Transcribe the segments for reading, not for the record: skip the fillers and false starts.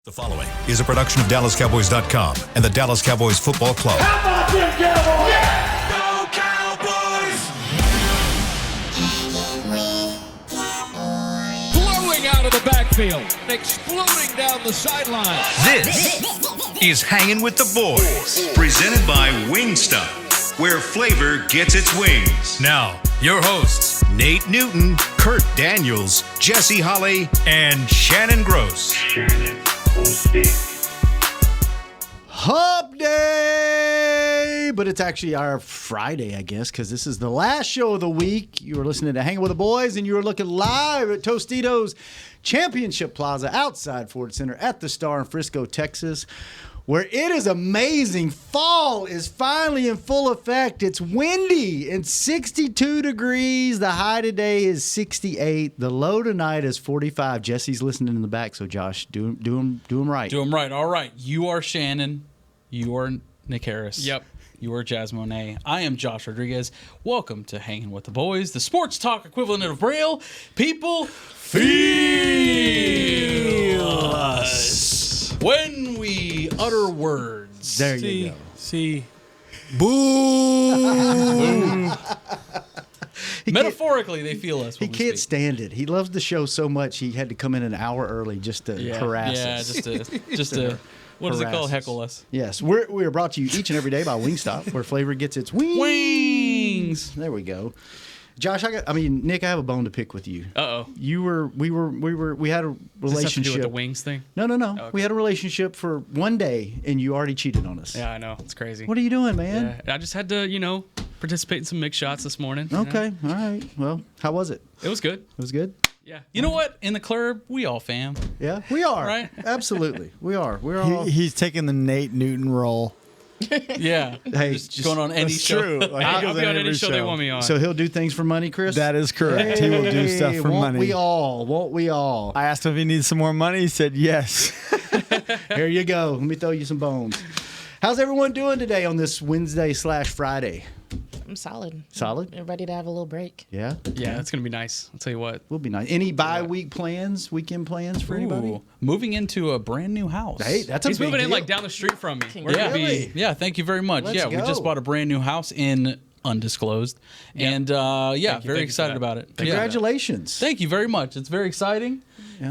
The following is a production of DallasCowboys.com and the Dallas Cowboys Football Club. How about them Cowboys? Yeah! Go Cowboys! Blowing out of the backfield, exploding down the sideline. This is Hangin' with the Boys, presented by Wingstop, where flavor gets its wings. Now, your hosts, Nate Newton, Kurt Daniels, Jesse Holley, and Shannon Gross. Hump Day! But it's actually our Friday, I guess, because this is the last show of the week. You are listening to Hanging with the Boys, and you are looking live at Tostitos Championship Plaza outside Ford Center at the Star in Frisco, Texas, where it is amazing. Fall is finally in full effect. It's windy and 62 degrees. The high today is 68. The low tonight is 45. Jesse's listening in the back, so Josh, do him right. Do him right. All right. You are Shannon. You are Nick Harris. Yep. You are Jazz Monet. I am Josh Rodriguez. Welcome to Hanging with the Boys, the sports talk equivalent of Braille. People feel us when we utter words. There you go. See. Boo! Metaphorically, they feel us. He when we can't speak. stand it. He loves the show so much he had to come in an hour early just to harass us. Just to what is it called? Heckle us. Yes, we are brought to you each and every day by Wingstop, where flavor gets its wings. Wings. There we go. Josh, Nick, I have a bone to pick with you. Uh-oh. We had a Does this have to do relationship. with the wings thing? No. Okay. We had a relationship for one day, and you already cheated on us. Yeah, I know. It's crazy. What are you doing, man? Yeah, I just had to, participate in some mixed shots this morning. Okay, all right. Well, how was it? It was good. It was good? Yeah. You know what? In the club, we all fam. Yeah, we are. Right? Absolutely. We are. We're all. He's taking the Nate Newton role. Yeah. Hey, just going on any That's show. true. Like, I'll he goes be on every any show they want me on. So he'll do things for money, Chris? That is correct. He will do stuff for won't money. We all? Won't we all? I asked him if he needs some more money. He said yes. Here you go. Let me throw you some bones. How's everyone doing today on this Wednesday/Friday? I'm solid. Solid? I'm ready to have a little break. Yeah? yeah, it's going to be nice. I'll tell you what. Will be nice. Any bye-week plans, weekend plans for anybody? Ooh, moving into a brand new house. Hey, that's a He's big moving in deal. like down the street from me. We're Yeah. gonna Really? be Yeah, thank you very much. Let's we go. just bought a brand new house in undisclosed, and very Thank you excited for that. about it. Yeah. Congratulations. Thank you very much. It's very exciting. Yeah.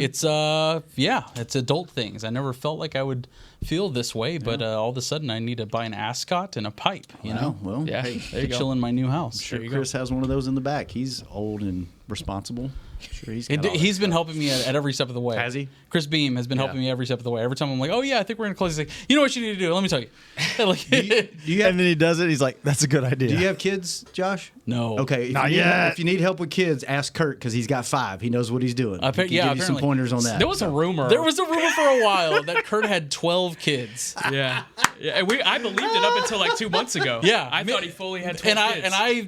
It's adult things. I never felt like I would feel this way, but all of a sudden I need to buy an ascot and a pipe. You know, Well, Yeah. hey, There you go. chill in my new house. sure Chris has one of those in the back. He's old and responsible. Sure, he's got all He's that been stuff. helping me at every step of the way. Has he? Chris Beam has been helping me every step of the way. Every time I'm like, oh yeah, I think we're gonna close. He's like, you know what you need to do? Let me tell you. Like, Do you have And then he does it. He's like, that's a good idea. Do you have kids, Josh? no. Okay. Not you need, yet. if you need help with kids, ask Kurt because he's got 5. He knows what he's doing. He can give you some apparently. pointers on that. There was a rumor. There was a rumor for a while that Kurt had 12 kids. Yeah. And I believed it up until like 2 months ago. Yeah. I thought he fully had 12 And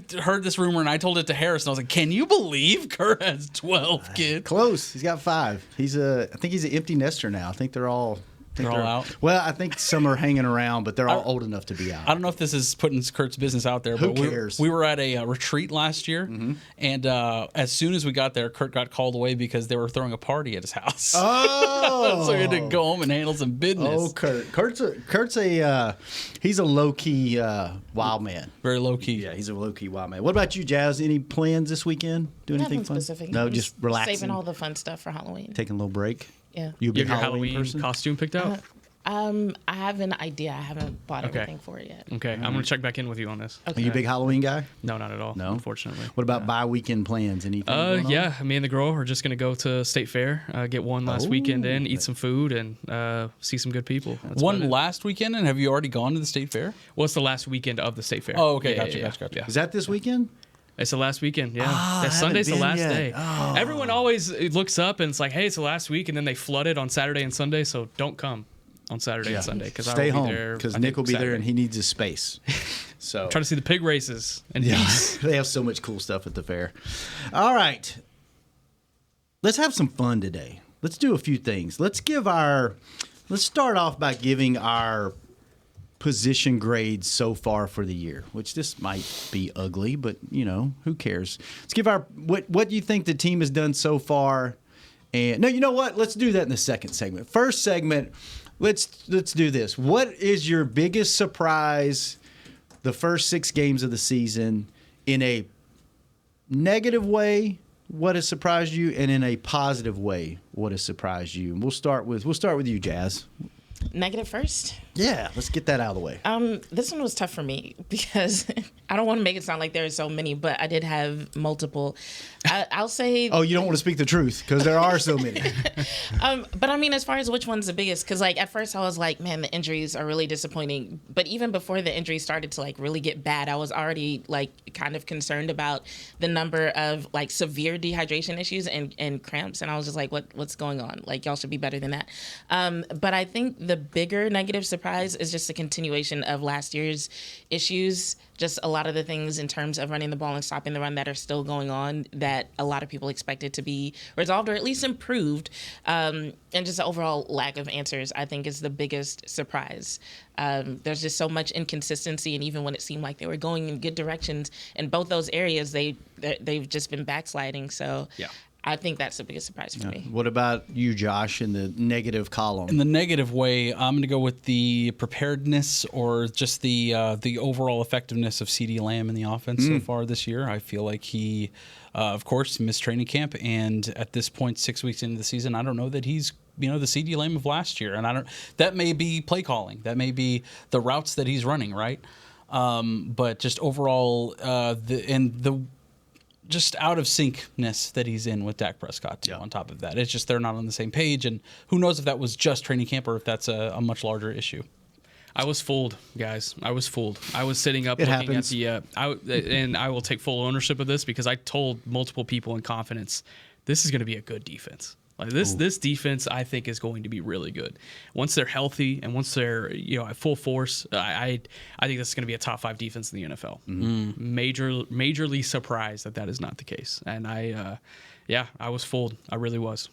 kids. I heard this rumor and I told it to Harris and I was like, can you believe Kurt has 12 kids? Close. He's got 5. I think he's an empty nester now. I think they're all. They're all out? Well, I think some are hanging around, but they're all old enough to be out. I don't know if this is putting Kurt's business out there, Who but cares? we were at a retreat last year, and as soon as we got there, Kurt got called away because they were throwing a party at his house. Oh, So he had to go home and handle some business. Oh, Kurt's he's a low key wild man. Very low key. Yeah, he's a low key wild man. What about you, Jazz? Any plans this weekend? Do anything Nothing fun? specific. No, I'm just relaxing. Saving all the fun stuff for Halloween. Taking a little break. Yeah. You a You big have your Halloween, Halloween person? costume picked out? I have an idea. I haven't bought Okay. anything for it yet. Okay, I'm going to check back in with you on this. Are you a big Halloween guy? No, not at all. No? Unfortunately. What about bi-weekend plans? Anything? going on? Yeah, me and the girl are just going to go to State Fair, get one last weekend in, eat some food, and see some good people. That's One about it. last weekend, and have you already gone to the state fair? Well, it's the last weekend of the State Fair. Oh, okay, Yeah, gotcha. yeah. Is that this weekend? It's the last weekend, yeah. I That Sunday's the haven't last been day. yet. Oh. Everyone always looks up and it's like, hey, it's the last week, and then they flood it on Saturday and Sunday, so don't come on Saturday and Sunday. Because Stay home because because Nick will be there and he needs his space. So Try to see the pig races and yeah, geese. they have so much cool stuff at the fair. All right, let's have some fun today. Let's do a few things. Let's start off by giving our position grades so far for the year, which this might be ugly, but who cares? Let's give our what do you think the team has done so far And no, you know what? Let's do that in the second segment. First segment, let's do this. What is your biggest surprise the first 6 games of the season in a negative way? What has surprised you, and in a positive way, what has surprised you? And we'll start with you, Jazz. Negative first. Yeah, let's get that out of the way. This one was tough for me because I don't want to make it sound like there are so many, but I did have multiple. I'll say. Oh, you don't want to speak the truth because there are so many. But I mean, as far as which one's the biggest, because like at first I was like, man, the injuries are really disappointing. But even before the injuries started to like really get bad, I was already like kind of concerned about the number of like severe dehydration issues and cramps, and I was just like, what's going on? Like y'all should be better than that. But I think the bigger negative surprise is just a continuation of last year's issues. Just a lot of the things in terms of running the ball and stopping the run that are still going on that a lot of people expected to be resolved or at least improved. And just the overall lack of answers, I think, is the biggest surprise. There's just so much inconsistency, and even when it seemed like they were going in good directions in both those areas, they've just been backsliding. So yeah. I think that's the biggest surprise for me. What about you, Josh, in the negative column? In the negative way, I'm going to go with the preparedness or just the overall effectiveness of CeeDee Lamb in the offense so far this year. I feel like he, of course, missed training camp, and at this point, 6 weeks into the season, I don't know that he's the CeeDee Lamb of last year, and that may be play calling, that may be the routes that he's running, right? But just overall, just out of syncness that he's in with Dak Prescott too. Yeah. On top of that, it's just they're not on the same page, and who knows if that was just training camp or if that's a much larger issue. I was fooled, guys. I was fooled. I was sitting up looking at the and I will take full ownership of this because I told multiple people in confidence this is going to be a good defense. Like this defense, I think, is going to be really good once they're healthy and once they're at full force. I think this is going to be a top 5 defense in the NFL. Mm-hmm. Majorly surprised that is not the case, and I was fooled. I really was.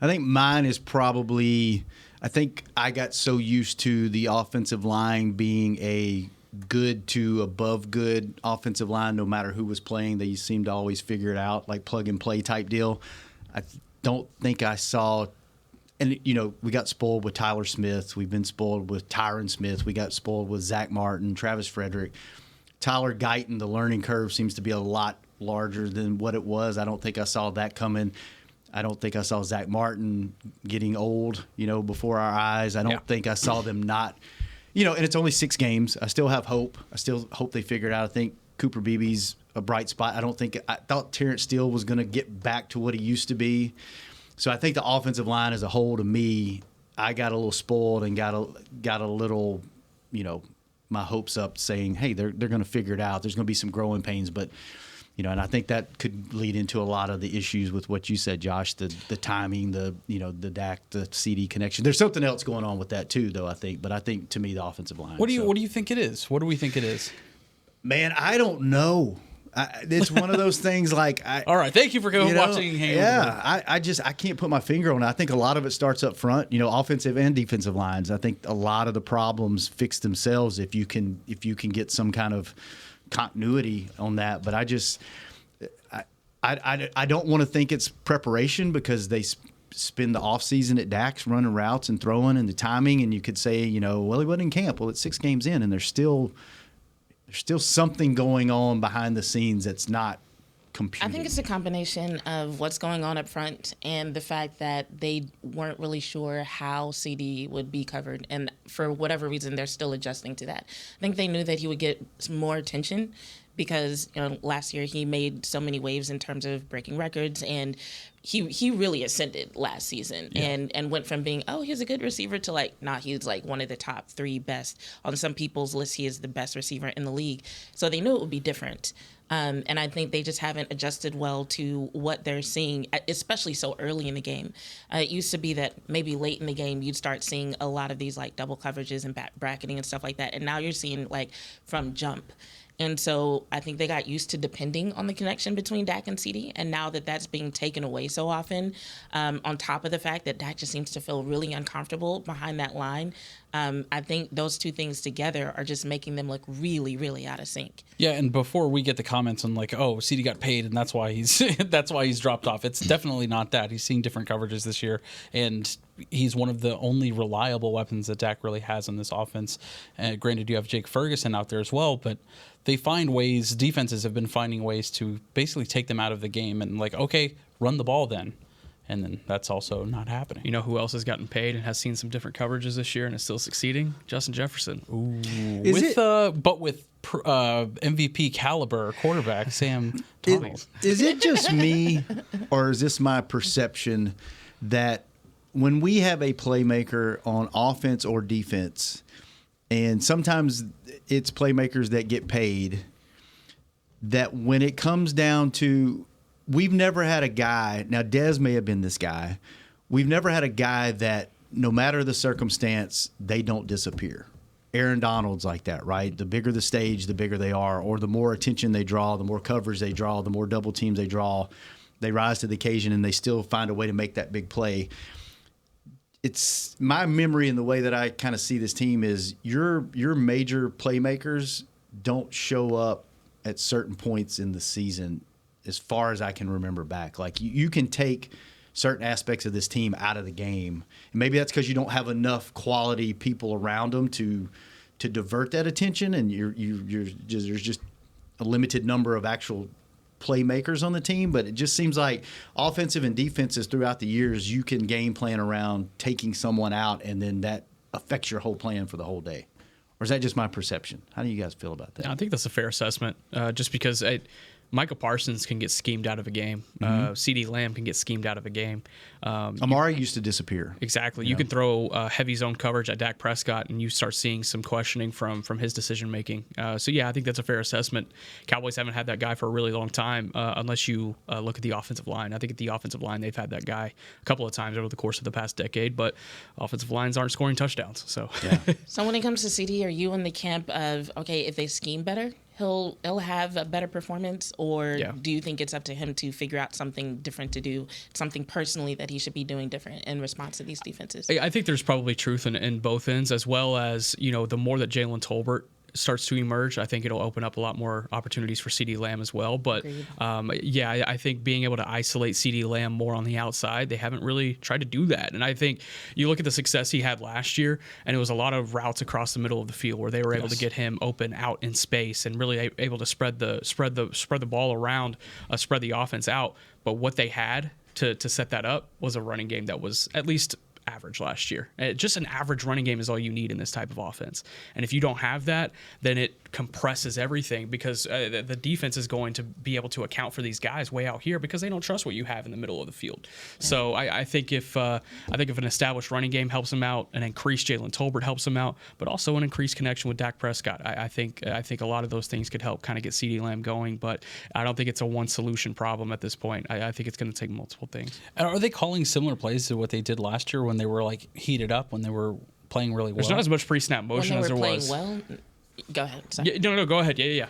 I think mine is probably. I think I got so used to the offensive line being a good to above good offensive line, no matter who was playing. They seemed to always figure it out, like plug and play type deal. I don't think I saw, and we got spoiled with Tyler Smith. We've been spoiled with Tyron Smith. We got spoiled with Zach Martin, Travis Frederick. Tyler Guyton, the learning curve seems to be a lot larger than what it was. I don't think I saw that coming. I don't think I saw Zach Martin getting old, before our eyes. I don't think I saw them not, and it's only 6 games. I still have hope. I still hope they figure it out. I think Cooper Beebe's a bright spot. I thought Terrence Steele was going to get back to what he used to be. So I think the offensive line as a whole, to me, I got a little spoiled and got a little, my hopes up saying, hey, they're going to figure it out. There's going to be some growing pains, but and I think that could lead into a lot of the issues with what you said, Josh, the timing, the Dak, the CD connection. There's something else going on with that too, though, I think. But I think, to me, the offensive line. What do you think it is? What do we think it is? Man, I don't know. It's one of those things like all right, thank you for watching Hangin. Yeah, I can't put my finger on it. I think a lot of it starts up front, offensive and defensive lines. I think a lot of the problems fix themselves if you can get some kind of continuity on that. But I don't want to think it's preparation because they spend the offseason at Dak's running routes and throwing and the timing, and you could say, well, he wasn't in camp. Well, it's 6 games in, and there's still something going on behind the scenes that's not computing. I think it's a combination of what's going on up front and the fact that they weren't really sure how CD would be covered. And for whatever reason, they're still adjusting to that. I think they knew that he would get more attention because last year he made so many waves in terms of breaking records, and he really ascended last season and went from being, he's a good receiver to he's one of the top 3 best. On some people's list, he is the best receiver in the league. So they knew it would be different. And I think they just haven't adjusted well to what they're seeing, especially so early in the game. It used to be that maybe late in the game, you'd start seeing a lot of these double coverages and bracketing and stuff like that. And now you're seeing from jump. And so I think they got used to depending on the connection between Dak and CD. And now that that's being taken away so often, on top of the fact that Dak just seems to feel really uncomfortable behind that line, I think those two things together are just making them look really, really out of sync. Yeah, and before we get the comments on like, oh, CD got paid and that's why he's dropped off. It's definitely not that. He's seeing different coverages this year, and he's one of the only reliable weapons that Dak really has on this offense. Granted, you have Jake Ferguson out there as well, but they find ways. Defenses have been finding ways to basically take them out of the game and like, okay, run the ball then. And then that's also not happening. You know who else has gotten paid and has seen some different coverages this year and is still succeeding? Justin Jefferson. Ooh. But with MVP caliber quarterback Sam Darnold. Is it just me, or is this my perception that when we have a playmaker on offense or defense, and sometimes it's playmakers that get paid, that when it comes down to, we've never had a guy, now Dez may have been this guy, we've never had a guy that no matter the circumstance, they don't disappear. Aaron Donald's like that, right? The bigger the stage, the bigger they are, or the more attention they draw, the more coverage they draw, the more double teams they draw, they rise to the occasion and they still find a way to make that big play. It's my memory and the way that I kind of see this team is your major playmakers don't show up at certain points in the season as far as I can remember back. Like you can take certain aspects of this team out of the game. And maybe that's because you don't have enough quality people around them to divert that attention, and there's just a limited number of actual playmakers on the team. But it just seems like offensive and defenses throughout the years, you can game plan around taking someone out, and then that affects your whole plan for the whole day. Or is that just my perception? How do you guys feel about that? I think that's a fair assessment, just because Micah Parsons can get schemed out of a game. CD Lamb can get schemed out of a game. Amari used to disappear. Exactly. You can throw heavy zone coverage at Dak Prescott, and you start seeing some questioning from his decision making. So yeah, I think that's a fair assessment. Cowboys haven't had that guy for a really long time, unless you look at the offensive line. I think at the offensive line they've had that guy a couple of times over the course of the past decade, but offensive lines aren't scoring touchdowns. So yeah. So when it comes to CD, are you in the camp of, okay, if they scheme better, he'll have a better performance, or do you think it's up to him to figure out something different to do, something personally that he should be doing different in response to these defenses? I think there's probably truth in both ends, as well as, the more that Jalen Tolbert starts to emerge, I think it'll open up a lot more opportunities for CD Lamb as well. But I think being able to isolate CD Lamb more on the outside, they haven't really tried to do that. And I think you look at the success he had last year, and it was a lot of routes across the middle of the field where they were able to get him open out in space and really able to spread the ball around, spread the offense out. But what they had to set that up was a running game that was at least average last year. Just an average running game is all you need in this type of offense. And if you don't have that, then it compresses everything, because the defense is going to be able to account for these guys way out here because they don't trust what you have in the middle of the field. Yeah. So I think if an established running game helps them out, an increased Jalen Tolbert helps them out, but also an increased connection with Dak Prescott, I think a lot of those things could help kind of get CeeDee Lamb going. But I don't think it's a one solution problem at this point. I think it's going to take multiple things. Are they calling similar plays to what they did last year when they were like heated up, when they were playing really well? There's not as much pre-snap motion as there was. When they were playing well, go ahead. Sorry. Yeah, no, go ahead. Yeah.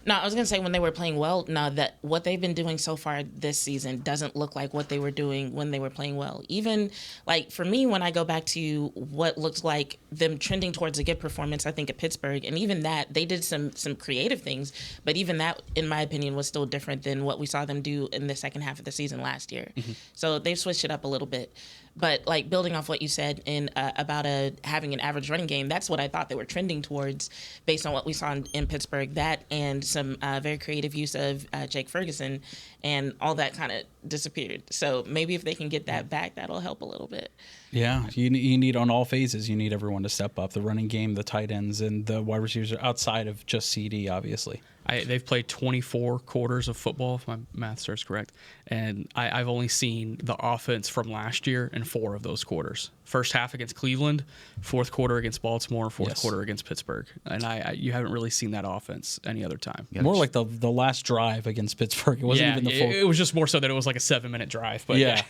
No, I was going to say when they were playing well, now that what they've been doing so far this season doesn't look like what they were doing when they were playing well. Even, like, for me, when I go back to what looks like them trending towards a good performance, I think, at Pittsburgh, and even that, they did some creative things, but even that, in my opinion, was still different than what we saw them do in the second half of the season last year. Mm-hmm. So they've switched it up a little bit. But, like, building off what you said about having an average running game, that's what I thought they were trending towards based on what we saw in Pittsburgh. That and some very creative use of Jake Ferguson, and all that kind of disappeared. So maybe if they can get that back, that'll help a little bit. Yeah, you need on all phases, you need everyone to step up. The running game, the tight ends, and the wide receivers are outside of just CD, obviously. They've played 24 quarters of football, if my math serves correct, and I've only seen the offense from last year in 4 of those quarters. First half against Cleveland, fourth quarter against Baltimore, fourth quarter against Pittsburgh. And you haven't really seen that offense any other time. More like the last drive against Pittsburgh. It wasn't even the full. It was just more so that it was like a 7-minute drive. But yeah.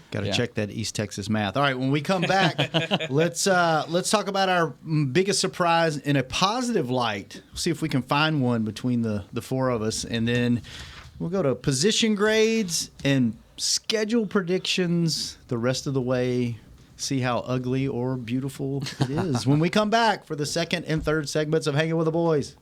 Got to check that East Texas math. All right, when we come back, let's talk about our biggest surprise in a positive light. See if we can find one between the 4 of us, and then we'll go to position grades and schedule predictions the rest of the way. see how ugly or beautiful it is when we come back for the second and third segments of Hanging with the Boys.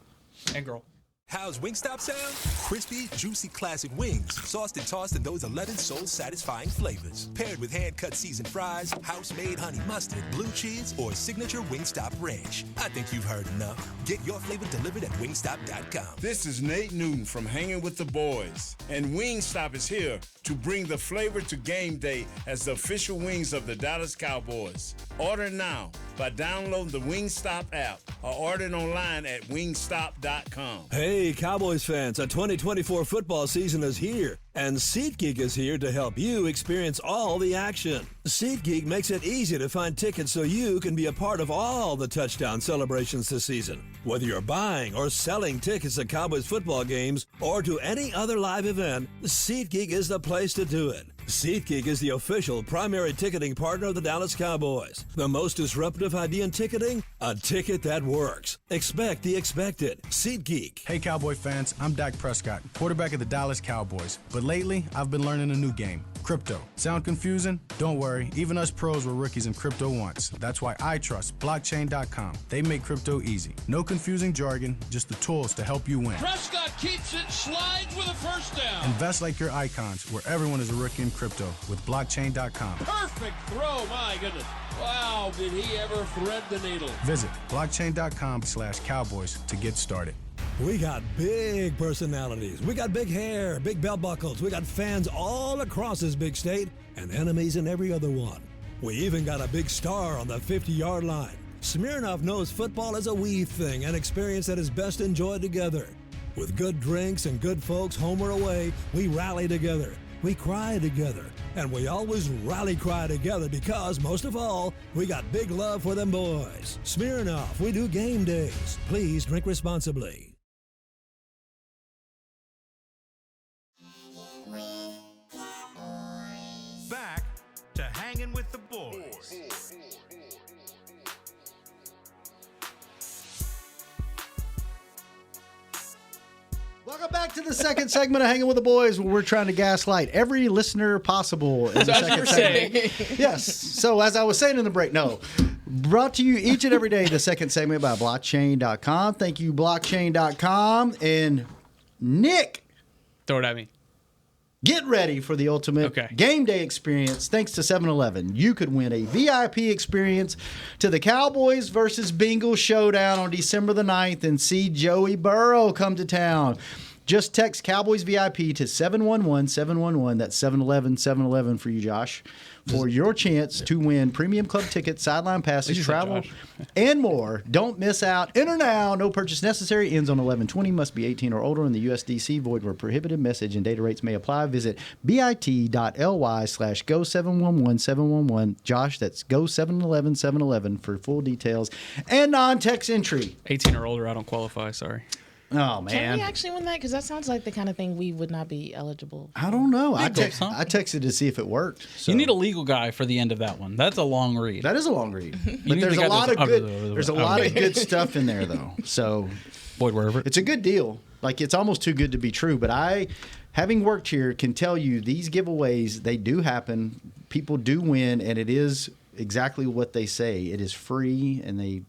And girl. How's Wingstop sound? Crispy, juicy classic wings, sauced and tossed in those 11 soul-satisfying flavors. Paired with hand-cut seasoned fries, house-made honey mustard, blue cheese, or signature Wingstop ranch. I think you've heard enough. Get your flavor delivered at wingstop.com. This is Nate Newton from Hanging with the Boys, and Wingstop is here to bring the flavor to game day as the official wings of the Dallas Cowboys. Order now by downloading the Wingstop app or ordering online at wingstop.com. Hey, Cowboys fans, the 2024 football season is here, and SeatGeek is here to help you experience all the action. SeatGeek makes it easy to find tickets so you can be a part of all the touchdown celebrations this season. Whether you're buying or selling tickets to Cowboys football games or to any other live event, SeatGeek is the place to do it. SeatGeek is the official primary ticketing partner of the Dallas Cowboys. The most disruptive idea in ticketing? A ticket that works. Expect the expected. SeatGeek. Hey, Cowboy fans, I'm Dak Prescott, quarterback of the Dallas Cowboys. But lately, I've been learning a new game, crypto. Sound confusing? Don't worry, even us pros were rookies in crypto once. That's why I trust blockchain.com. They make crypto easy. No confusing jargon, just the tools to help you win. Prescott keeps it, slides with a first down. Invest like your icons, where everyone is a rookie in crypto with blockchain.com. Perfect throw, my goodness. Wow, did he ever thread the needle? Visit blockchain.com/Cowboys to get started. We got big personalities. We got big hair, big belt buckles. We got fans all across this big state and enemies in every other one. We even got a big star on the 50-yard line. Smirnoff knows football is a we thing, an experience that is best enjoyed together. With good drinks and good folks home or away, we rally together. We cry together, and we always rally cry together because, most of all, we got big love for them boys. Smirnoff, we do game days. Please drink responsibly. Back to Hanging with the Boys. Welcome back to the second segment of Hanging with the Boys, where we're trying to gaslight every listener possible in the second segment. Yes. So as I was saying in the break, brought to you each and every day, the second segment by blockchain.com. Thank you, blockchain.com. And Nick, Throw it at me. get ready for the ultimate game day experience. Thanks to 7-Eleven, you could win a VIP experience to the Cowboys versus Bengals showdown on December the 9th and see Joey Burrow come to town. Just text Cowboys VIP to 711-711. That's 711 for you, Josh, for your chance to win premium club tickets, sideline passes, travel, and more. Don't miss out. Enter now. No purchase necessary. Ends on 11/20. Must be 18 or older in the USDC. Void where prohibited. Message and data rates may apply. Visit bit.ly/go711711. Josh, that's go711-711 for full details and non-text entry. 18 or older, I don't qualify. Sorry. Oh, man. Can we actually win that? Because that sounds like the kind of thing we would not be eligible for. I don't know. I texted to see if it worked. So. You need a legal guy for the end of that one. That's a long read. That is a long read. But there's a lot of good. There's a lot of good stuff in there, though. So, Boyd, wherever. It's a good deal. Like, it's almost too good to be true. But I, having worked here, can tell you these giveaways, they do happen. People do win, and it is exactly what they say. It is free, and they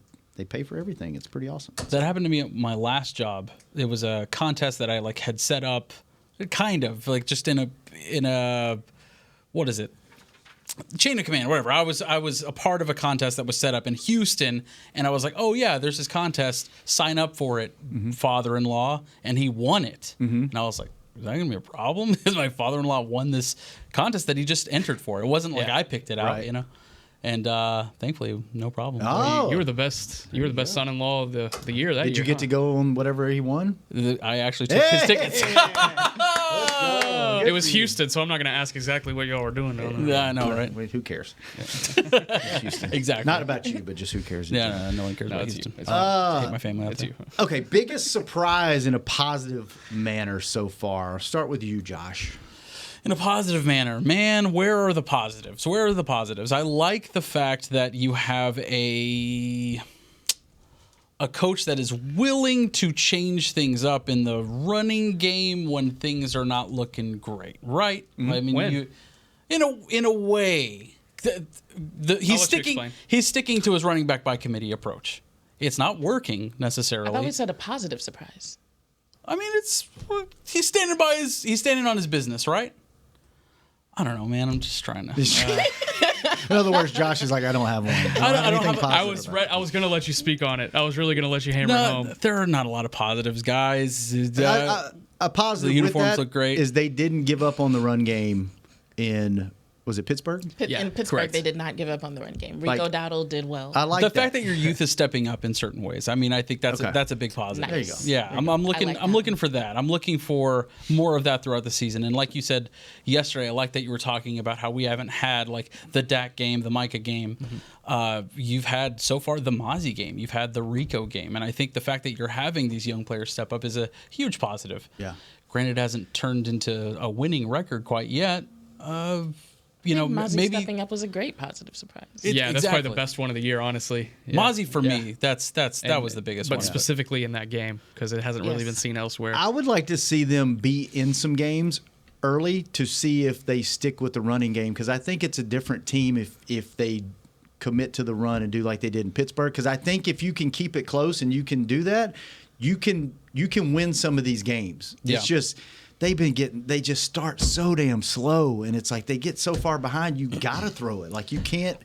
pay for everything. It's pretty awesome. That happened to me at my last job. It was a contest that I had set up, kind of just in a what is it? Chain of command, whatever. I was a part of a contest that was set up in Houston, and I was like, oh yeah, there's this contest. Sign up for it, father-in-law, and he won it. And I was like, is that gonna be a problem? Because my father-in-law won this contest that he just entered for. It wasn't like I picked it out, you know. And thankfully, no problem. Oh, you were the best. You were the best son-in-law of the year that year. Did you get to go on whatever he won? I actually took his tickets. It was Houston, so I'm not going to ask exactly what y'all were doing. Yeah, I know, right? Wait, who cares? Exactly. Not about you, but just who cares? Yeah, no one cares about Houston. I hate my family out there. Okay, biggest surprise in a positive manner so far. I'll start with you, Josh. In a positive manner, man, where are the positives? Where are the positives? I like the fact that you have a coach that is willing to change things up in the running game when things are not looking great, right? I mean, when? in a way, He's sticking to his running back by committee approach. It's not working necessarily. I thought we said a positive surprise. I mean, he's standing on his business, right? I don't know, man. I'm just trying to. In other words, Josh is like, I don't have one. I don't have I was going to let you speak on it. I was really going to let you hammer it home. There are not a lot of positives, guys. A positive the uniforms with that look great. is they didn't give up on the run game in, was it Pittsburgh? In Pittsburgh, correct. They did not give up on the run game. Rico Dowdle did well. I like the fact that your youth is stepping up in certain ways. I mean, I think that's a big positive. Nice. There you go. Yeah, I'm looking for that. I'm looking for more of that throughout the season. And like you said yesterday, I like that you were talking about how we haven't had like the Dak game, the Micah game. You've had so far the Mozzie game. You've had the Rico game. And I think the fact that you're having these young players step up is a huge positive. Yeah. Granted, it hasn't turned into a winning record quite yet. Mozzie maybe stepping up was a great positive surprise. That's probably the best one of the year, honestly. Yeah. Mozzie for me, that was the biggest one. But specifically in that game, because it hasn't really been seen elsewhere. I would like to see them be in some games early to see if they stick with the running game, because I think it's a different team if they commit to the run and do like they did in Pittsburgh. Because I think if you can keep it close and you can do that, you can win some of these games. Yeah. It's just they just start so damn slow, and it's like they get so far behind, you gotta throw it. Like you can't.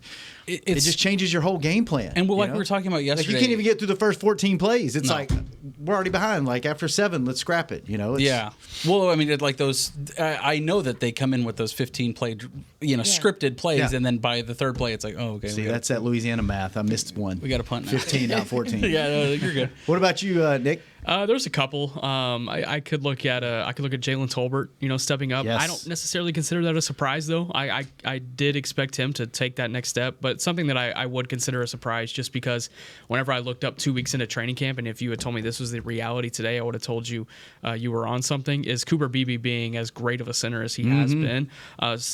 It just changes your whole game plan. And we were talking about yesterday, like you can't even get through the first 14 plays. It's like we're already behind. Like after 7, let's scrap it. Yeah. Well, I mean, like those. I know that they come in with those 15 play, scripted plays, and then by the third play, it's like, oh, okay. See, that's that Louisiana math. I missed one. We got to punt now. 15, not 14. Yeah, no, you're good. What about you, Nick? There's a couple. I could look at Jalen Tolbert, stepping up. Yes. I don't necessarily consider that a surprise, though. I did expect him to take that next step, but something that I would consider a surprise, just because whenever I looked up 2 weeks into training camp, and if you had told me this was the reality today, I would have told you you were on something. Is Cooper Beebe being as great of a center as he has been?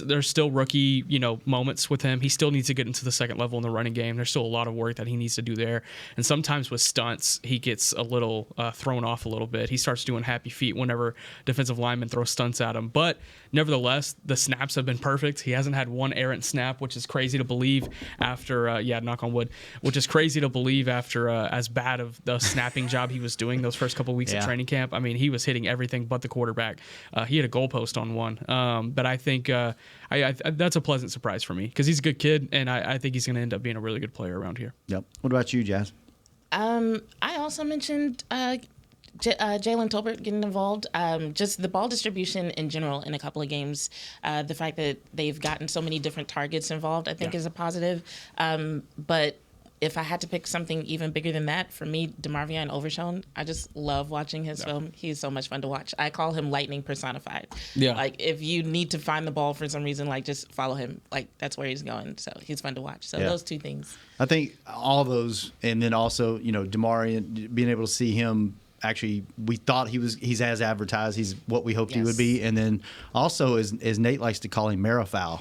There's still rookie moments with him. He still needs to get into the second level in the running game. There's still a lot of work that he needs to do there, and sometimes with stunts he gets a little thrown off a little bit. He starts doing happy feet whenever defensive linemen throw stunts at him. But nevertheless, the snaps have been perfect. He hasn't had one errant snap, which is crazy to believe after, knock on wood, which is crazy to believe after as bad of the snapping job he was doing those first couple weeks of training camp. I mean, he was hitting everything but the quarterback. He had a goalpost on one. But I think that's a pleasant surprise for me, because he's a good kid, and I think he's going to end up being a really good player around here. Yep. What about you, Jazz? I also mentioned Jalen Tolbert getting involved. Just the ball distribution in general in a couple of games. The fact that they've gotten so many different targets involved, I think, is a positive. But if I had to pick something even bigger than that, for me, DeMarvion Overshown, I just love watching his film. He's so much fun to watch. I call him lightning personified. Yeah. Like, if you need to find the ball for some reason, like, just follow him. Like, that's where he's going. So he's fun to watch. So those two things. I think all those, and then also, DeMarvion, being able to see him. Actually, we thought he's as advertised. He's what we hoped he would be. And then also, as Nate likes to call him, Marifowl.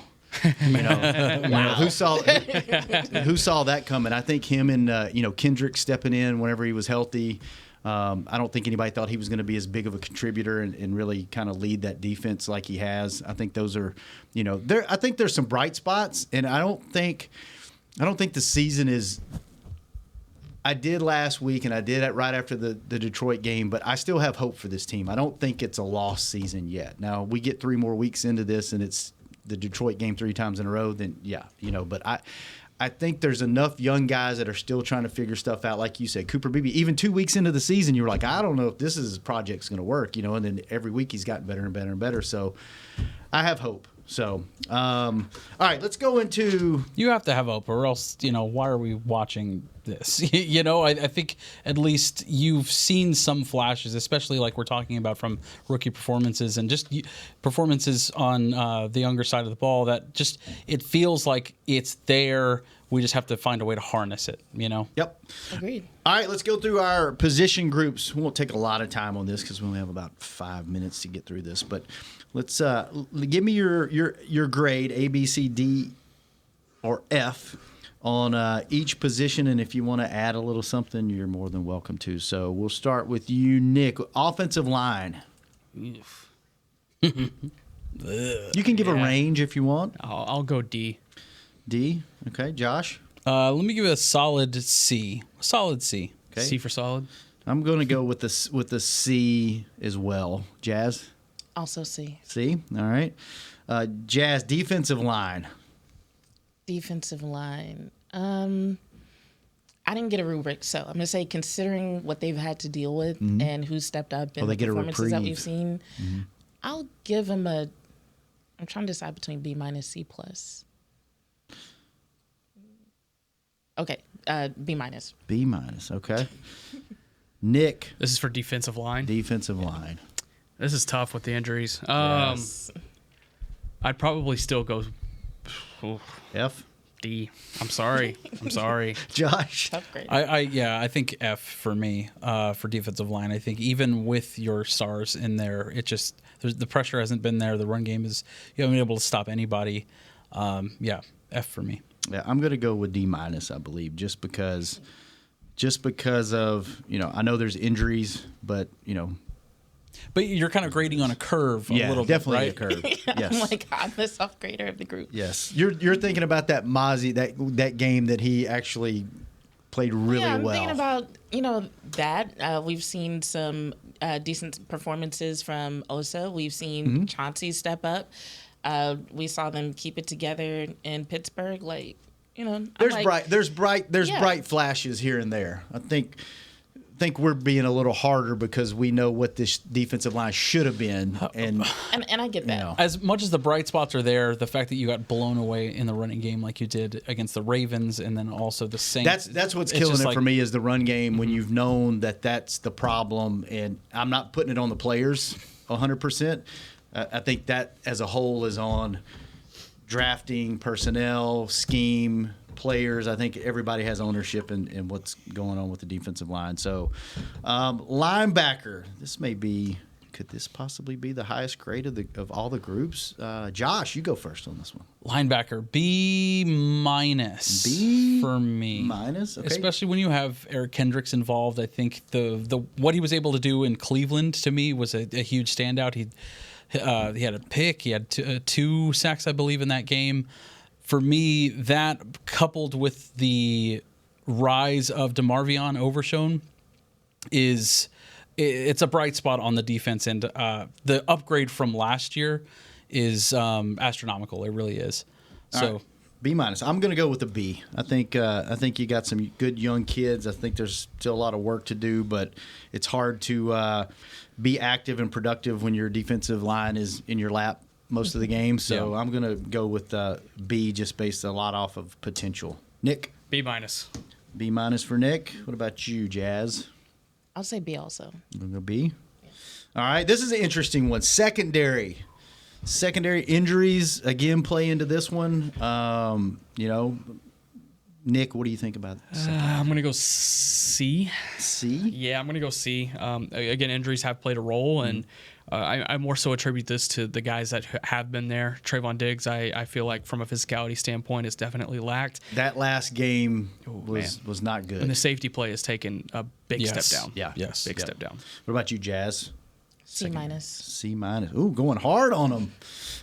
Wow. Who saw that coming? I think him and Kendrick stepping in whenever he was healthy. I don't think anybody thought he was going to be as big of a contributor and really kind of lead that defense like he has. I think those are, I think there's some bright spots, and I don't think the season is. I did last week, and I did it right after the Detroit game, but I still have hope for this team. I don't think it's a lost season yet. Now, we get 3 more weeks into this, and it's the Detroit game 3 times in a row, then but I think there's enough young guys that are still trying to figure stuff out. Like you said, Cooper Beebe, even 2 weeks into the season, you were like, I don't know if this project's going to work, and then every week he's gotten better and better and better. So I have hope. So, all right, let's go into. You have to have hope, or else, why are we watching this? I think at least you've seen some flashes, especially like we're talking about from rookie performances and just performances on the younger side of the ball, that just it feels like it's there. We just have to find a way to harness it, Yep. Agreed. All right, let's go through our position groups. We won't take a lot of time on this because we only have about 5 minutes to get through this. But let's give me your grade, A, B, C, D, or F, on each position. And if you want to add a little something, you're more than welcome to. So we'll start with you, Nick. Offensive line. You can give a range if you want. I'll go D. D. Okay, Josh. Let me give it a solid C. Solid C. Okay. C for solid. I'm going to go with the C as well. Jazz. Also C. C. All right. Jazz, defensive line. Defensive line. I didn't get a rubric, so I'm going to say considering what they've had to deal with and who stepped up and the performances that we've seen, I'll give them I'm trying to decide between B minus, C plus. Okay, B minus. B minus, okay. Nick. This is for defensive line. Defensive line. This is tough with the injuries. Yes. I'd probably still go F. D. I'm sorry. Josh. Tough grade. I think F for me for defensive line. I think even with your stars in there, the pressure hasn't been there. The run game you haven't been able to stop anybody. F for me. Yeah, I'm going to go with D minus, I believe, just because of, I know there's injuries, but, But you're kind of grading on a curve a little bit, definitely right? a curve. Yeah, Yes. I'm the soft grader of the group. Yes. You're thinking about that Mozzie, that game that he actually played really I'm well. thinking about, that. We've seen some decent performances from Osa. We've seen Chauncey step up. We saw them keep it together in Pittsburgh. There's bright flashes here and there. I think we're being a little harder because we know what this defensive line should have been, and I get that. As much as the bright spots are there, the fact that you got blown away in the running game like you did against the Ravens, and then also the Saints. That's what's killing it for me is the run game when you've known that that's the problem, and I'm not putting it on the players 100%. I think that as a whole is on drafting, personnel, scheme, players. I think everybody has ownership in what's going on with the defensive line. So, linebacker. Could this possibly be the highest grade of all the groups? Josh, you go first on this one. Linebacker, B minus. B for me. Minus, okay. Especially when you have Eric Kendricks involved. I think the what he was able to do in Cleveland to me was a huge standout. He had a pick. He had two sacks, I believe, in that game. For me, that coupled with the rise of DeMarvion Overshone it's a bright spot on the defense, and the upgrade from last year is astronomical. It really is. So right. B minus. I'm going to go with a B. I think you got some good young kids. I think there's still a lot of work to do, but it's hard to be active and productive when your defensive line is in your lap most of the game. So I'm going to go with B, just based a lot off of potential. Nick? B minus. B minus for Nick. What about you, Jazz? I'll say B also. I'm going to go B. Yeah. All right. This is an interesting one. Secondary injuries, again, play into this one. Nick, what do you think about this? I'm going to go C. C? Yeah, I'm going to go C. Again, injuries have played a role, and I more so attribute this to the guys that have been there. Trayvon Diggs, I feel like from a physicality standpoint, has definitely lacked. That last game was not good. And the safety play has taken a big step down. Yeah. Yes. Big step down. What about you, Jazz? C minus. C minus. Ooh, going hard on them.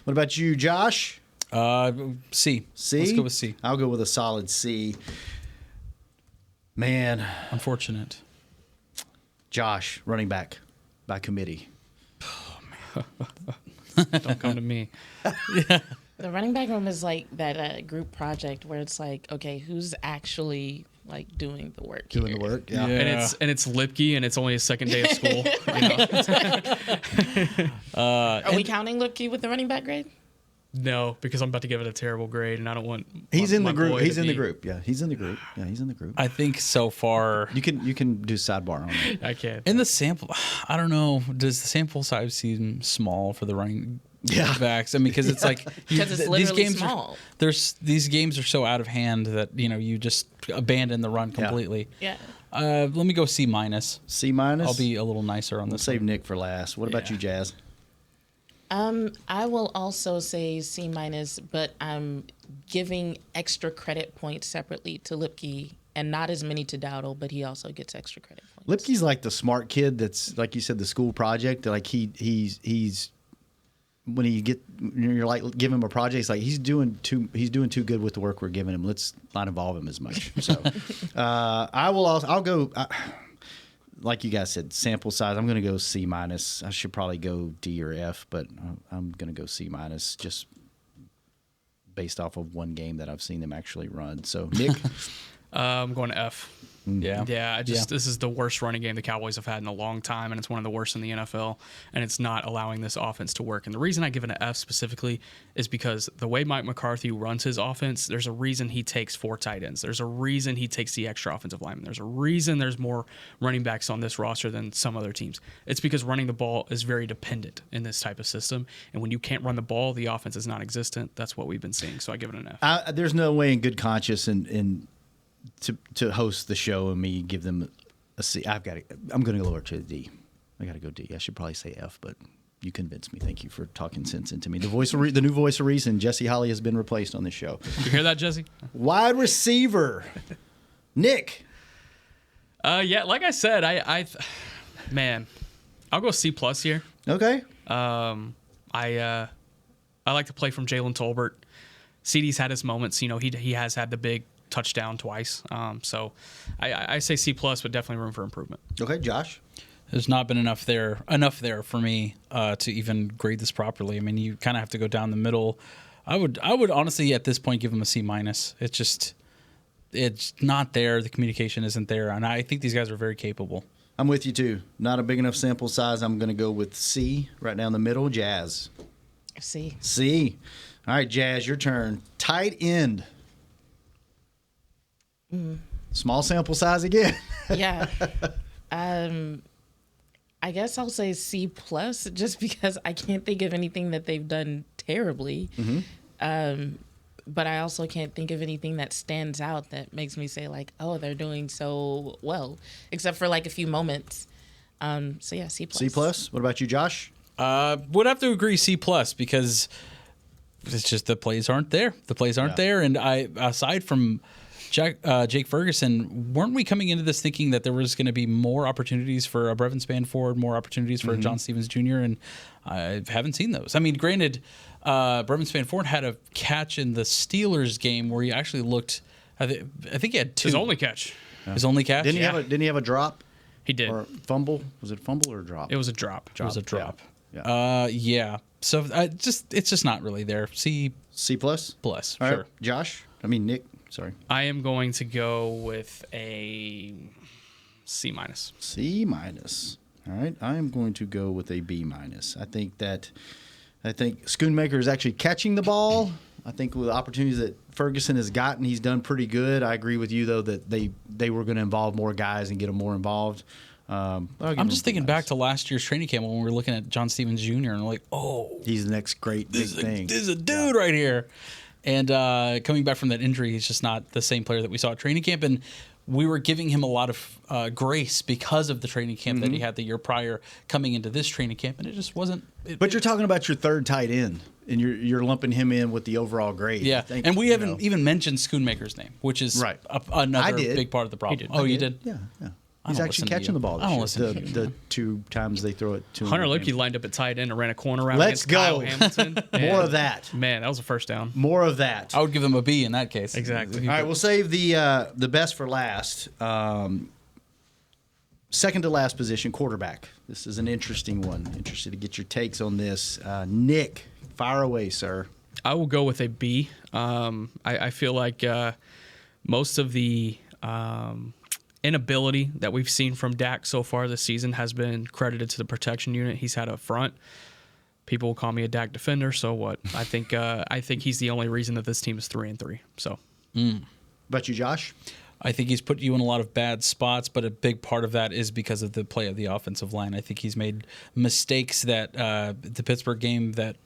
What about you, Josh? C. C? Let's go with C. I'll go with a solid C. Man. Unfortunate. Josh, running back by committee. Don't come to me. The running back room is like that group project where it's like, okay, who's actually like doing the work? Doing the work, yeah. And it's Lipke, and it's only his second day of school. Are we counting Lipke with the running back grade? No, because I'm about to give it a terrible grade, and I don't want. He's in the group. boy He's to in the be- group. Yeah, he's in the group. I think so far You can do sidebar on it. I can't. in the sample. I don't know. Does the sample size seem small for the running backs? I mean, because it's like Because it's literally these games small. These games are so out of hand that you just abandon the run completely. Yeah. Let me go C minus. C minus. I'll be a little nicer on We'll this. save one. Nick for last. What about you, Jazz? I will also say C minus, but I'm giving extra credit points separately to Lipke and not as many to Dowdle, but he also gets extra credit points. Lipke's like the smart kid that's, like you said, the school project. Like he's when you're like give him a project, it's like he's doing too good with the work we're giving him. Let's not involve him as much. So I'll go. Like you guys said, sample size. I'm going to go C-. I should probably go D or F, but I'm going to go C- just based off of one game that I've seen them actually run. So Nick, I'm going to F. Yeah. This is the worst running game the Cowboys have had in a long time, and it's one of the worst in the NFL, and it's not allowing this offense to work. And the reason I give it an F specifically is because the way Mike McCarthy runs his offense, there's a reason he takes 4 tight ends. There's a reason he takes the extra offensive lineman. There's a reason there's more running backs on this roster than some other teams. It's because running the ball is very dependent in this type of system, and when you can't run the ball, the offense is non-existent. That's what we've been seeing, so I give it an F. There's no way in good conscience to host the show and me give them a C. I'm going to go over to a D. I got to go D. I should probably say F, but you convinced me. Thank you for talking sense into me. The new voice of reason, Jesse Holly, has been replaced on this show. Did you hear that, Jesse? Wide receiver, Nick. Yeah, like I said, I'll go C+ here. Okay. I like to play from Jalen Tolbert. CD's had his moments. He has had the big touchdown twice. So I say C+, but definitely room for improvement. Okay, Josh. There's not been enough there for me to even grade this properly. I mean, you kind of have to go down the middle. I would honestly at this point give him a C-. It's not there. The communication isn't there, and I think these guys are very capable. I'm with you too. Not a big enough sample size. I'm going to go with C right down the middle. Jazz. C. All right, Jazz, your turn. Tight end. Small sample size again. Yeah. I guess I'll say C+, just because I can't think of anything that they've done terribly. But I also can't think of anything that stands out that makes me say like, oh, they're doing so well, except for like a few moments. So yeah, C+. C+. What about you, Josh? Would have to agree C+ because it's just the plays aren't there. And aside from Jake Ferguson, weren't we coming into this thinking that there was going to be more opportunities for Brevin Spanford, more opportunities for John Stevens Jr., and I haven't seen those. I mean, granted, Brevin Spanford had a catch in the Steelers game where he actually looked, I think he had 2. His only catch. His only catch? Didn't he have a drop? He did. Or fumble? Was it a fumble or a drop? It was a drop. It was a drop. Yeah. So it's just not really there. C+. Plus, sure. Right. Josh? Nick. Sorry. I am going to go with a C-. C-. All right. I am going to go with a B-. I think Schoonmaker is actually catching the ball. I think with the opportunities that Ferguson has gotten, he's done pretty good. I agree with you, though, that they were going to involve more guys and get them more involved. I'm just thinking back to last year's training camp when we were looking at John Stevens Jr. and we're like, oh, he's the next great big thing. This is a dude right here. And coming back from that injury, he's just not the same player that we saw at training camp. And we were giving him a lot of grace because of the training camp that he had the year prior coming into this training camp. And it just wasn't. But you're talking about your third tight end, and you're lumping him in with the overall grade. Yeah, and we haven't even mentioned Schoonmaker's name, which is another big part of the problem. You did? Yeah. He's actually catching the ball. I don't listen to the 2 times they throw it to him. Hunter Luepke lined up at tight end and ran a corner route Let's against go. Kyle Hamilton. More of that. Man, that was a first down. More of that. I would give him a B in that case. Exactly. All right, we'll save the best for last. Second to last position, quarterback. This is an interesting one. Interested to get your takes on this. Nick, fire away, sir. I will go with a B. I feel like most of the inability that we've seen from Dak so far this season has been credited to the protection unit he's had up front. People will call me a Dak defender, so what? I think he's the only reason that this team is 3-3. So, But you, Josh? I think he's put you in a lot of bad spots, but a big part of that is because of the play of the offensive line. I think he's made mistakes that the Pittsburgh game that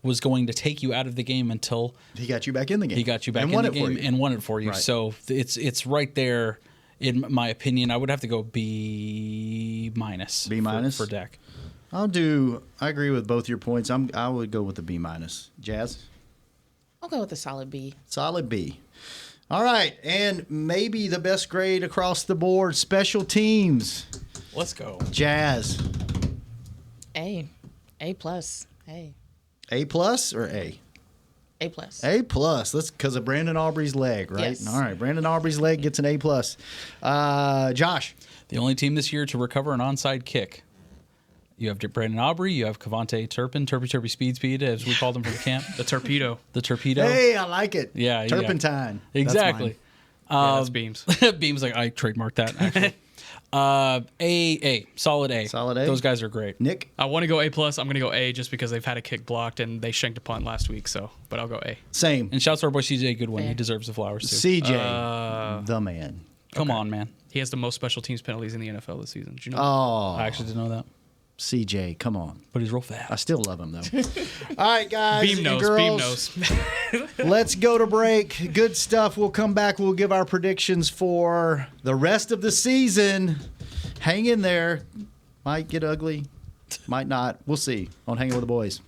was going to take you out of the game until he got you back in the game. He got you back in the game and won it for you. Right. So it's right there. In my opinion, I would have to go B-. B- for Dak. I agree with both your points. I would go with the B-. Jazz? I'll go with a solid B. Solid B. All right, and maybe the best grade across the board, special teams. Let's go. Jazz. A+. Hey. A+ or A? A+. A+. Let's because of Brandon Aubrey's leg, right? Yes. All right. Brandon Aubrey's leg gets an A+. Josh. The only team this year to recover an onside kick. You have Brandon Aubrey. You have Cavante Turpin, Turpy Speed, as we called him from camp. The torpedo. The torpedo. Hey, I like it. Yeah. Turpentine. Exactly. That's Beams. Beams like I trademarked that actually. Solid A. Solid A. Those guys are great. Nick. I want to go A+. I'm going to go A just because they've had a kick blocked and they shanked a punt last week. But I'll go A. Same. And shouts to our boy CJ Goodwin. He deserves the flowers too. CJ, the man. Come on, man. He has the most special teams penalties in the NFL this season. Did you know? Oh, I actually didn't know that. CJ, come on. But he's real fast. I still love him though. All right, guys. Beam and nose. girls, Beam nose. Let's go to break. Good stuff. We'll come back. We'll give our predictions for the rest of the season. Hang in there. Might get ugly. Might not. We'll see on Hanging with the Boys.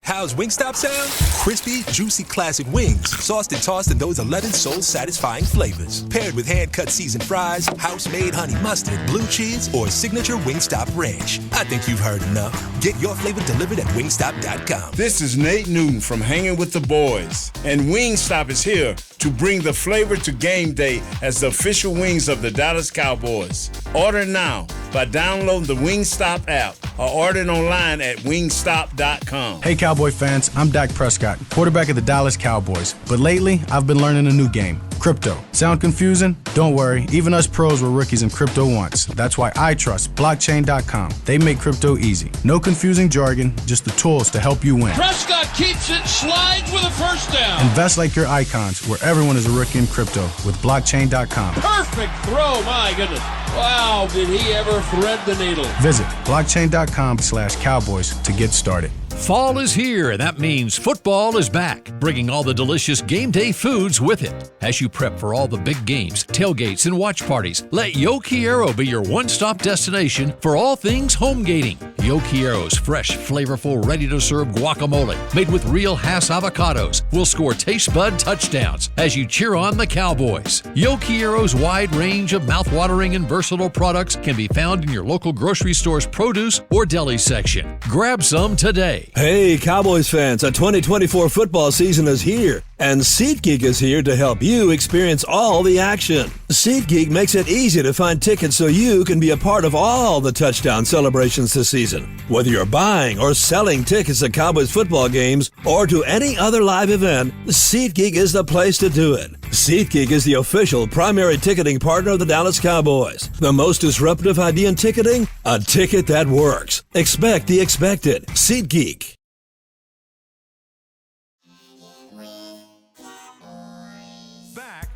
How's Wingstop sound? Crispy, juicy classic wings, sauced and tossed in those 11 soul-satisfying flavors. Paired with hand-cut seasoned fries, house-made honey mustard, blue cheese, or signature Wingstop ranch. I think you've heard enough. Get your flavor delivered at wingstop.com. This is Nate Newton from Hanging with the Boys, and Wingstop is here to bring the flavor to game day as the official wings of the Dallas Cowboys. Order now by downloading the Wingstop app or ordering online at wingstop.com. Hey Cowboy fans, I'm Dak Prescott, quarterback of the Dallas Cowboys. But lately, I've been learning a new game, crypto. Sound confusing? Don't worry, even us pros were rookies in crypto once. That's why I trust blockchain.com. They make crypto easy. No confusing jargon, just the tools to help you win. Prescott keeps it, slides with a first down. Invest like your icons, where everyone is a rookie in crypto with blockchain.com. Perfect throw, my goodness. Wow, did he ever thread the needle. Visit blockchain.com/cowboys to get started. Fall is here, and that means football is back, bringing all the delicious game day foods with it. As you prep for all the big games, tailgates, and watch parties, let Yo Quiero be your one-stop destination for all things home gating. Yo Quiero's fresh, flavorful, ready-to-serve guacamole, made with real Hass avocados, will score taste bud touchdowns as you cheer on the Cowboys. Yo Quiero's wide range of mouth-watering and versatile products can be found in your local grocery store's produce or deli section. Grab some today. Hey, Cowboys fans, the 2024 football season is here, and SeatGeek is here to help you experience all the action. SeatGeek makes it easy to find tickets so you can be a part of all the touchdown celebrations this season. Whether you're buying or selling tickets to Cowboys football games or to any other live event, SeatGeek is the place to do it. SeatGeek is the official primary ticketing partner of the Dallas Cowboys. The most disruptive idea in ticketing? A ticket that works. Expect the expected. SeatGeek. Back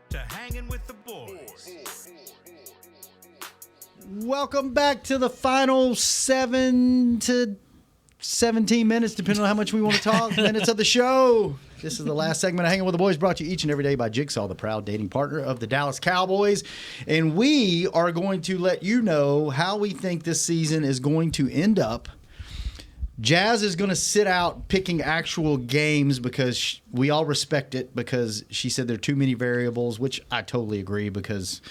to Hanging with the Boys. Welcome back to the final 7 to 17 minutes, depending on how much we want to talk, minutes of the show. This is the last segment of Hanging with the Boys, brought to you each and every day by Jigsaw, the proud dating partner of the Dallas Cowboys. And we are going to let you know how we think this season is going to end up. Jazz is going to sit out picking actual games because we all respect it, because she said there are too many variables, which I totally agree, because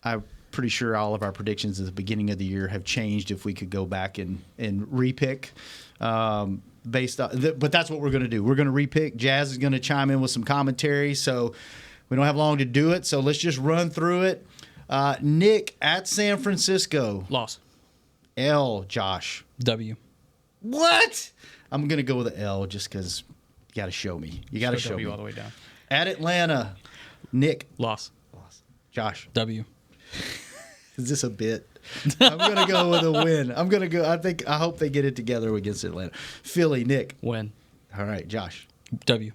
I'm pretty sure all of our predictions at the beginning of the year have changed if we could go back and repick. Based on, but that's what we're going to do. We're going to repick. Jazz is going to chime in with some commentary, so we don't have long to do it. So let's just run through it. Nick at San Francisco. Loss. L. Josh. W. What? I'm going to go with an L just because you got to show me. You got to show W me. all the way down. At Atlanta. Nick. Loss. Josh. W. Is this a bit? I'm gonna go with a win. I'm gonna go. I hope they get it together against Atlanta. Philly, Nick. Win. All right, Josh. W.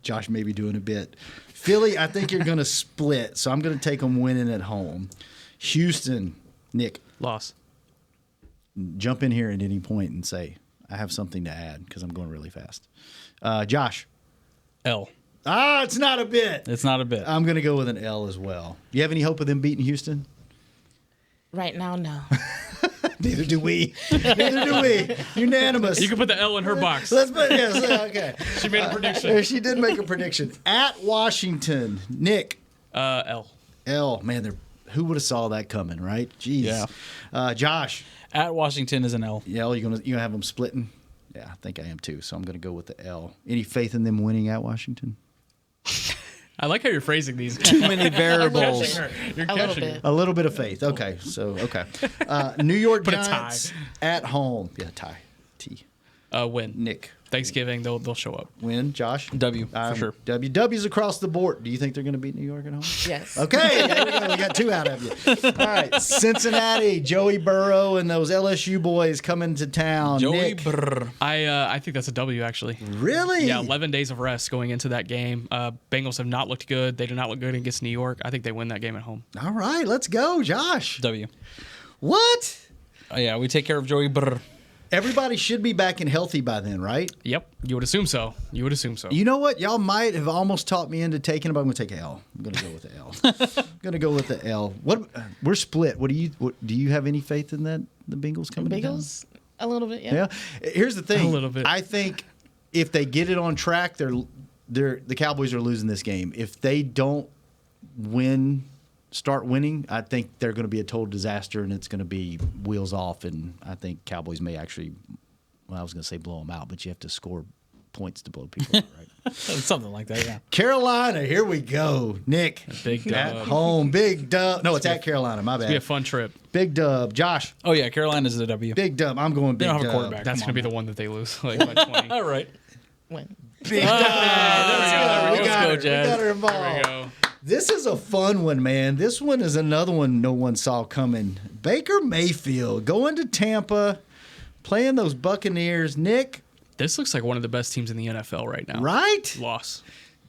Josh may be doing a bit. Philly, I think you're gonna split, so I'm gonna take them winning at home. Houston, Nick. Loss. Jump in here at any point and say I have something to add because I'm going really fast. Josh. L. It's not a bit. It's not a bit. I'm gonna go with an L as well. You have any hope of them beating Houston? Right now, no. Neither do we. Neither do we. Unanimous. You can put the L in her box. Let's put okay. She made a prediction. She did make a prediction. At Washington, Nick. L. L. Man, who would have saw that coming, right? Jeez. Yeah. Josh. At Washington is an L. Yeah, you're gonna have them splitting. Yeah, I think I am too. So I'm going to go with the L. Any faith in them winning at Washington? I like how you're phrasing these. Too many variables. You're A little bit. A little bit of faith. Okay. So, New York Put a Giants at home. Yeah, tie. T. Win. Nick. Thanksgiving, they'll show up. Win. Josh? W, for sure. W's across the board. Do you think they're going to beat New York at home? Yes. Okay, there we go. We got 2 out of you. All right, Cincinnati, Joey Burrow, and those LSU boys coming to town. Joey Nick. Brr. I think that's a W, actually. Really? Yeah, 11 days of rest going into that game. Bengals have not looked good. They did not look good against New York. I think they win that game at home. All right, let's go, Josh. W. What? Yeah, we take care of Joey Brr. Everybody should be back and healthy by then, right? Yep, you would assume so. You know what? Y'all might have almost talked me into taking it, but I'm going to take an L. I'm going to go with the L. I'm going to go with the L. What? We're split. What do you have any faith in that? The Bengals coming to town? Bengals? A little bit, yeah. Yeah. Here's the thing. A little bit. I think if they get it on track, the Cowboys are losing this game. If they don't start winning, I think they're going to be a total disaster, and it's going to be wheels off. And I think Cowboys may actually, I was going to say blow them out, but you have to score points to blow people out, right? Something like that, yeah. Carolina, here we go. Nick, Big dub. at home, big dub. No, it's at Carolina. My bad. It'll be a fun trip. Big dub. Josh. Oh, yeah, Carolina's the W. Big dub. I'm going big They don't have dub. a quarterback. That's going to be the one that they lose, like by 20. All right. Win. Big dub. Let's go, We Jazz. got her There involved. we go. This is a fun one, man. This one is another one no one saw coming. Baker Mayfield going to Tampa, playing those Buccaneers. Nick, This looks like one of the best teams in the NFL right now. right? Loss.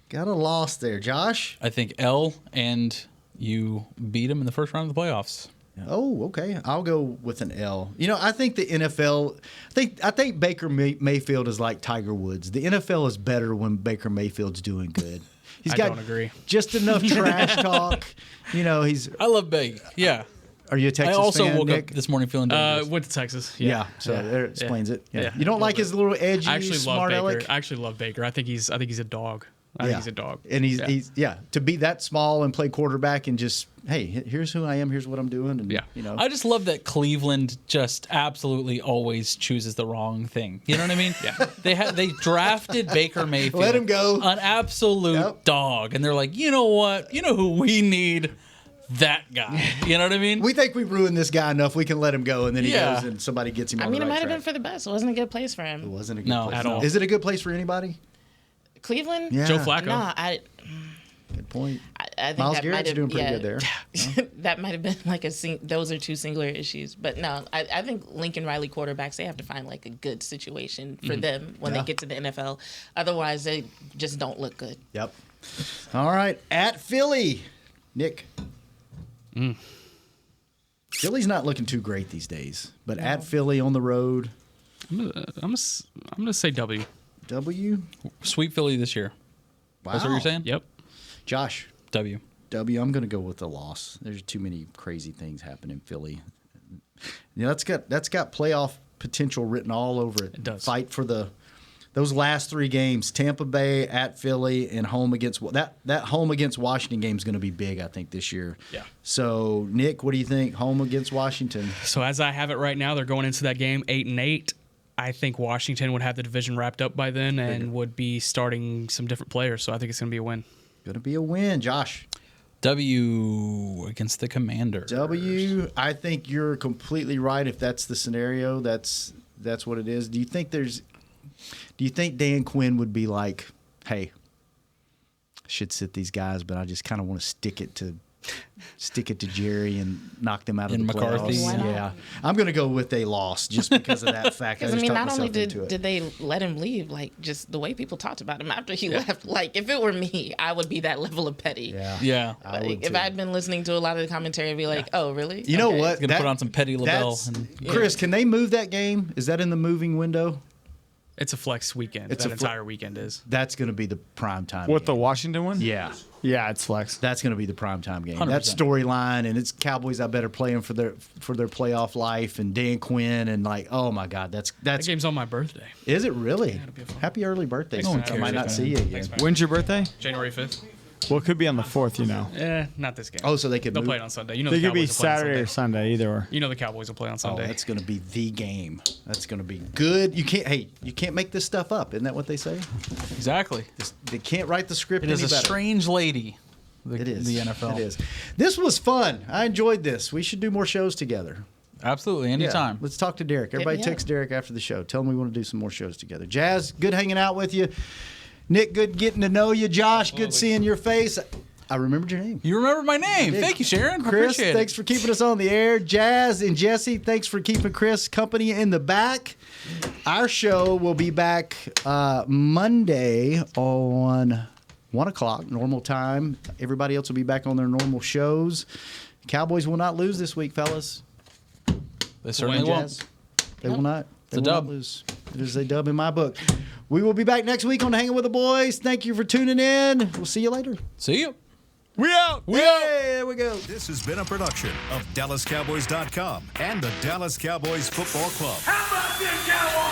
Got a loss there. Josh? I think L, and you beat them in the first round of the playoffs. Oh, okay. I'll go with an L. You know, I think the NFL. I think Baker Mayfield is like Tiger Woods. The NFL is better when Baker Mayfield's doing good. He's I got don't agree. just enough trash talk. You know, I love Big. Yeah. Are you a Texas I also fan, woke Nick? up this morning feeling dangerous. Went to Texas. Yeah. So there explains it. Yeah. Yeah. You don't like his little edgy, I actually love smart Baker. aleck? I actually love Baker. I think he's a dog. I think he's a dog. And he's to be that small and play quarterback and just, hey, here's who I am, here's what I'm doing, and you know. I just love that Cleveland just absolutely always chooses the wrong thing. You know what I mean? Yeah. They drafted Baker Mayfield. Let him go. An absolute dog. And they're like, you know what? You know who we need? That guy. You know what I mean? We think we ruined this guy enough. We can let him go, and then he goes and somebody gets him. I on mean, the it right might have track. been for the best. It wasn't a good place for him. It wasn't a good No, place at all. Is it a good place for anybody? Cleveland? Yeah. Joe Flacco. No, Good point. I think Miles that Garrett's might have, doing pretty good there. That might have been like those are two singular issues. But no, I think Lincoln Riley quarterbacks, they have to find like a good situation for them when they get to the NFL. Otherwise, they just don't look good. Yep. All right. At Philly, Nick. Philly's not looking too great these days, but at Philly on the road. I'm gonna say W. W. Sweep Philly this year. Wow. That's what you're saying? Yep. Josh. W. W. I'm going to go with the loss. There's too many crazy things happening in Philly. You know, that's got playoff potential written all over it. It does. Fight for those last 3 games: Tampa Bay, at Philly, and home against that home against Washington game is going to be big, I think, this year. Yeah. So, Nick, what do you think? Home against Washington. So as I have it right now, they're going into that game 8-8. I think Washington would have the division wrapped up by then and would be starting some different players. So I think it's going to be a win. Going to be a win, Josh. W against the Commanders. W. I think you're completely right. If that's the scenario, that's what it is. Do you think Dan Quinn would be like, hey, I should sit these guys, but I just kind of want to stick it to Jerry and knock them out of the McCarthy? playoffs? Why not? Yeah, I'm going to go with a loss just because of that fact. Because, I just mean, talked not only myself into it. did they let him leave, like, just the way people talked about him after he left. Like, if it were me, I would be that level of petty. Yeah. I would Like, if too. I'd been listening to a lot of the commentary, I'd be like, oh, really? You know Okay. what? Gonna put on some Petty LaBelle. Chris, can they move that game? Is that in the moving window? It's a flex weekend. It's that a entire weekend is. That's going to be the prime time. What, game. the Washington one? Yeah. Yeah, it's flex. That's going to be the primetime game. 100%. That storyline, and it's Cowboys. I better playing for their playoff life, and Dan Quinn, and like, oh my God, That that's. game's on my birthday. Is it really? it'll be fun. Happy early birthday! No one I might cares. not see you again. Thanks, man. When's your birthday? January 5th. Well, it could be on the 4th, you know. Not this game. Oh, so they'll play it on Sunday. You know, they the could be Cowboys will play on Saturday or Sunday, either or. You know, the Cowboys will play on Sunday. Oh, that's going to be the game. That's going to be good. You can't make this stuff up. Isn't that what they say? Exactly. They can't write the script It is any a better. strange lady. It is. The NFL. It is. This was fun. I enjoyed this. We should do more shows together. Absolutely, anytime. Yeah. Let's talk to Derek. Everybody text Derek after the show. Tell him we want to do some more shows together. Jazz, good hanging out with you. Nick, good getting to know you. Josh, good seeing your face. I remembered your name. You remember my name. Thank you, Sharon. Chris, Appreciate thanks for keeping us on the air. Jazz and Jesse, thanks for keeping Chris company in the back. Our show will be back Monday on 1 o'clock, normal time. Everybody else will be back on their normal shows. Cowboys will not lose this week, fellas. They certainly won't. They will not. They It's a will dub. not lose. It is a dub in my book. We will be back next week on Hanging with the Boys. Thank you for tuning in. We'll see you later. See you. We out. There we go. This has been a production of DallasCowboys.com and the Dallas Cowboys Football Club. How about this, Cowboys?